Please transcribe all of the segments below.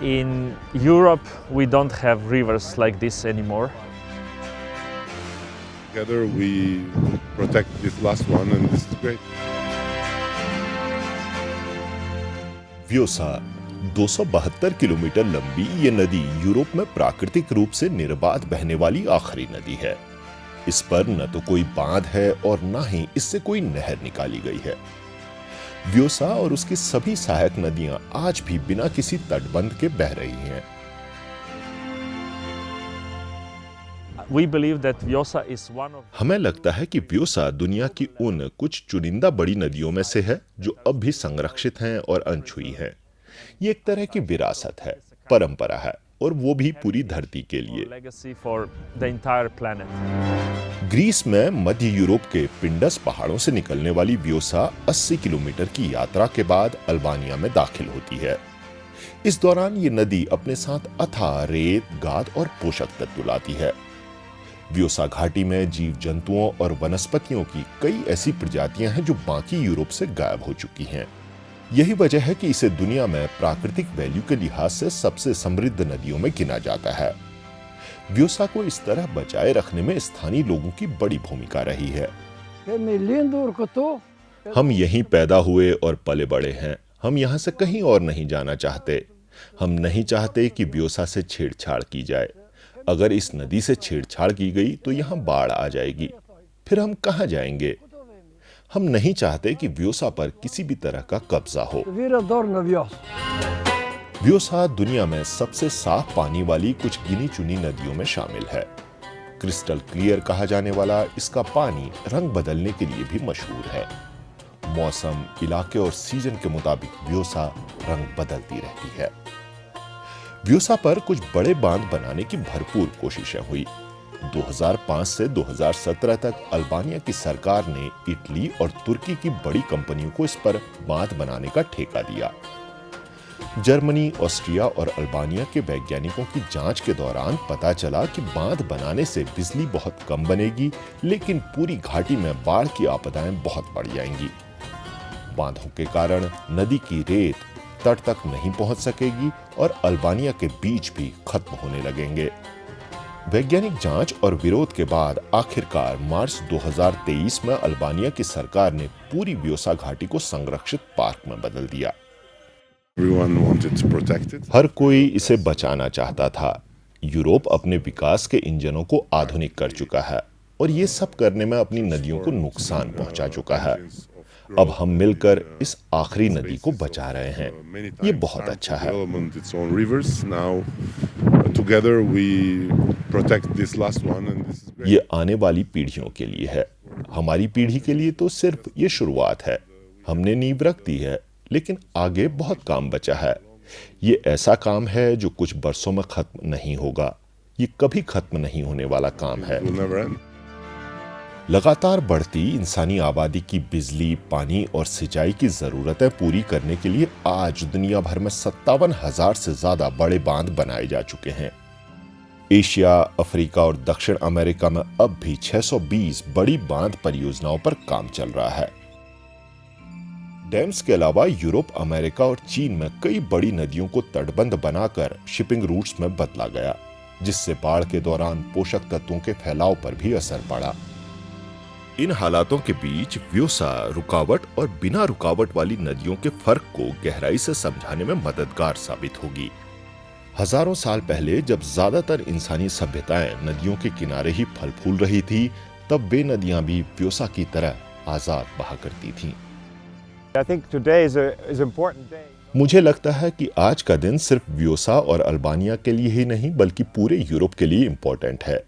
In Europe, we don't have rivers like this anymore. Together we protect this last one and this is great. व्योसा 272 kilometre लंबी ये नदी Europe में प्राकृतिक रूप से निर्बाध बहने वाली आखिरी नदी है। इस पर न तो कोई बांध है और न ही इससे कोई नहर निकाली गई है। व्योसा और उसकी सभी सहायक नदियां आज भी बिना किसी तटबंध के बह रही हैं। We believe that Vjosa is one of हमें लगता है कि व्योसा दुनिया की उन कुछ चुनिंदा बड़ी नदियों में से है जो अब भी संरक्षित हैं और अनछुई हैं। ये एक तरह की विरासत है, परंपरा है, और वो भी पूरी धरती के लिए। legacy for the entire planet. Greece में मध्य यूरोप के पिंडस पहाड़ों से निकलने वाली व्योसा 80 किलोमीटर की यात्रा के बाद अल्बानिया में दाखिल होती है। इस दौरान ये नदी अपने साथ अथाह रेत, गाद और पोषक तत्व लाती है। व्योसा घाटी में जीव जंतुओं और वनस्पतियों की कई ऐसी प्रजातियां हैं जो बाकी यूरोप से गायब हो चुकी हैं। यही वजह है कि इसे दुनिया में प्राकृतिक वैल्यू के लिहाज से सबसे समृद्ध नदियों में गिना जाता है। व्योसा को इस तरह बचाए रखने में स्थानीय लोगों की बड़ी भूमिका रही है। हम यहीं पैदा हुए और पले बड़े हैं। हम यहाँ से कहीं और नहीं जाना चाहते। हम नहीं चाहते कि व्योसा से छेड़छाड़ की जाए। अगर इस नदी से छेड़छाड़ की गई तो यहाँ बाढ़ आ जाएगी। फिर हम कहाँ जाएंगे? हम नहीं चाहते कि व्योसा पर किसी भी तरह का कब्जा हो। व्योसा दुनिया में सबसे साफ पानी वाली कुछ गिनी चुनी नदियों में शामिल है। क्रिस्टल क्लियर कहा जाने वाला इसका पानी रंग बदलने के लिए भी मशहूर है। मौसम, इलाके और सीजन के मुताबिक व्योसा रंग बदलती रहती है। व्योसा पर कुछ बड़े बांध बनाने की भरपूर कोशिशें हुई। 2005 से 2017 तक अल्बानिया की सरकार ने इटली और तुर्की की बड़ी कंपनियों को इस पर बांध बनाने का ठेका दिया। जर्मनी, ऑस्ट्रिया और अल्बानिया के वैज्ञानिकों की जांच के दौरान पता चला कि बांध बनाने से बिजली बहुत कम बनेगी, लेकिन पूरी घाटी में बाढ़ की आपदाएं बहुत बढ़ जाएंगी। बांधों के कारण नदी की रेत तट तक नहीं पहुंच सकेगी और अल्बानिया के बीच भी खत्म होने लगेंगे। वैज्ञानिक जांच और विरोध के बाद आखिरकार मार्च 2023 में अल्बानिया की सरकार ने पूरी व्योसा घाटी को संरक्षित पार्क में बदल दिया। हर कोई इसे बचाना चाहता था। यूरोप अपने विकास के इंजनों को आधुनिक कर चुका है और ये सब करने में अपनी नदियों को नुकसान पहुंचा चुका है। अब हम मिलकर इस आखिरी नदी को बचा रहे हैं। ये बहुत अच्छा है। ये आने वाली पीढ़ियों के लिए है। हमारी पीढ़ी के लिए तो सिर्फ ये शुरुआत है। हमने नींव रख दी है, लेकिन आगे बहुत काम बचा है। ये ऐसा काम है जो कुछ बरसों में खत्म नहीं होगा। ये कभी खत्म नहीं होने वाला काम है। लगातार बढ़ती इंसानी आबादी की बिजली, पानी और सिंचाई की जरूरतें पूरी करने के लिए आज दुनिया भर में 57,000 से ज्यादा बड़े बांध बनाए जा चुके हैं। एशिया, अफ्रीका और दक्षिण अमेरिका में अब भी 620 बड़ी बांध परियोजनाओं पर काम चल रहा है। डैम्स के अलावा यूरोप, अमेरिका और चीन में कई बड़ी नदियों को तटबंध बनाकर शिपिंग रूट्स में बदला गया, जिससे बाढ़ के दौरान पोषक तत्वों के फैलाव पर भी असर पड़ा। इन हालातों के बीच व्योसा रुकावट और बिना रुकावट वाली नदियों के फर्क को गहराई से समझाने में मददगार साबित होगी। हजारों साल पहले जब ज्यादातर इंसानी सभ्यताएं नदियों के किनारे ही फल फूल रही थी, तब वे नदियां भी व्योसा की तरह आजाद बहा करती थीं। मुझे लगता है कि आज का दिन सिर्फ व्योसा और अल्बानिया के लिए ही नहीं बल्कि पूरे यूरोप के लिए इम्पोर्टेंट है,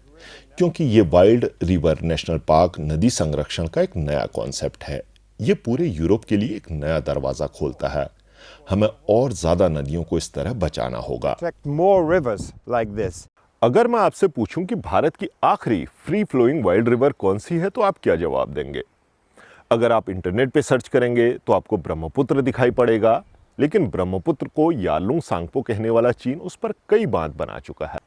क्योंकि ये वाइल्ड रिवर नेशनल पार्क नदी संरक्षण का एक नया कॉन्सेप्ट है। ये पूरे यूरोप के लिए एक नया दरवाजा खोलता है। हमें और ज्यादा नदियों को इस तरह बचाना होगा। अगर मैं आपसे पूछूं कि भारत की आखिरी फ्री फ्लोइंग वाइल्ड रिवर कौन सी है, तो आप क्या जवाब देंगे? अगर आप इंटरनेट पे सर्च करेंगे तो आपको ब्रह्मपुत्र दिखाई पड़ेगा, लेकिन ब्रह्मपुत्र को यालुंग सांगपो कहने वाला चीन उस पर कई बांध बना चुका है।